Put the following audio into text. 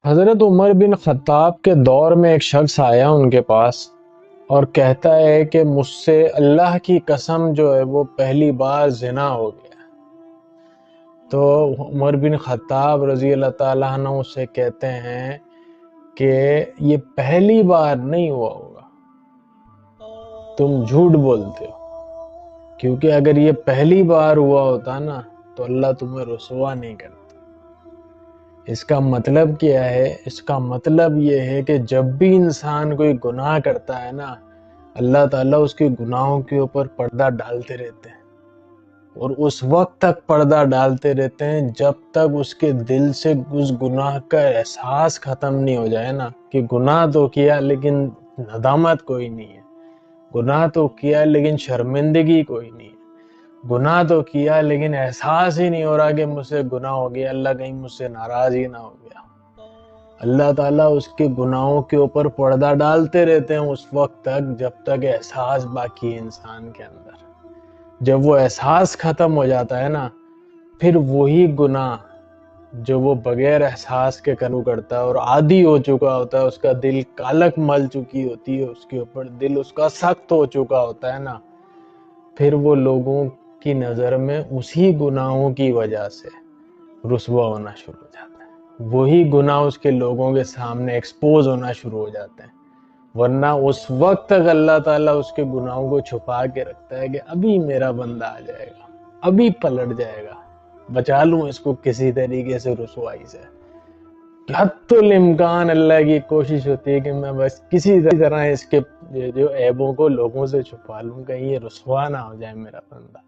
حضرت عمر بن خطاب کے دور میں ایک شخص آیا ان کے پاس اور کہتا ہے کہ مجھ سے اللہ کی قسم جو ہے وہ پہلی بار زنا ہو گیا۔ تو عمر بن خطاب رضی اللہ تعالیٰ عنہ اسے کہتے ہیں کہ یہ پہلی بار نہیں ہوا ہوگا، تم جھوٹ بولتے ہو، کیونکہ اگر یہ پہلی بار ہوا ہوتا نا تو اللہ تمہیں رسوا نہیں کرتا۔ اس کا مطلب کیا ہے؟ اس کا مطلب یہ ہے کہ جب بھی انسان کوئی گناہ کرتا ہے نا، اللہ تعالیٰ اس کے گناہوں کے اوپر پردہ ڈالتے رہتے ہیں، اور اس وقت تک پردہ ڈالتے رہتے ہیں جب تک اس کے دل سے اس گناہ کا احساس ختم نہیں ہو جائے نا، کہ گناہ تو کیا لیکن ندامت کوئی نہیں ہے، گناہ تو کیا لیکن شرمندگی کوئی نہیں ہے، گناہ تو کیا لیکن احساس ہی نہیں ہو رہا کہ مجھ سے گناہ ہو گیا، اللہ کہیں مجھ سے ناراض ہی نہ ہو گیا۔ اللہ تعالیٰ اس کے گناہوں کے اوپر پردہ ڈالتے رہتے ہیں اس وقت تک جب تک احساس باقی ہے انسان کے اندر۔ جب وہ احساس ختم ہو جاتا ہے نا، پھر وہی گناہ جو وہ بغیر احساس کے کرتا ہے اور عادی ہو چکا ہوتا ہے، اس کا دل کالک مل چکی ہوتی ہے، اس کے اوپر دل اس کا سخت ہو چکا ہوتا ہے نا، پھر وہ لوگوں کی نظر میں اسی گناہوں کی وجہ سے رسوا ہونا شروع ہو جاتا ہے، وہی گناہ اس کے لوگوں کے سامنے ایکسپوز ہونا شروع ہو جاتے ہیں، ورنہ اس وقت تک اللہ تعالیٰ اس کے گناہوں کو چھپا کے رکھتا ہے کہ ابھی میرا بندہ آ جائے گا، ابھی پلٹ جائے گا، بچا لوں اس کو کسی طریقے سے رسوائی سے۔ حتی الامکان اللہ کی کوشش ہوتی ہے کہ میں بس کسی طرح اس کے جو عیبوں کو لوگوں سے چھپا لوں، کہیں یہ رسوا نہ ہو جائے میرا بندہ۔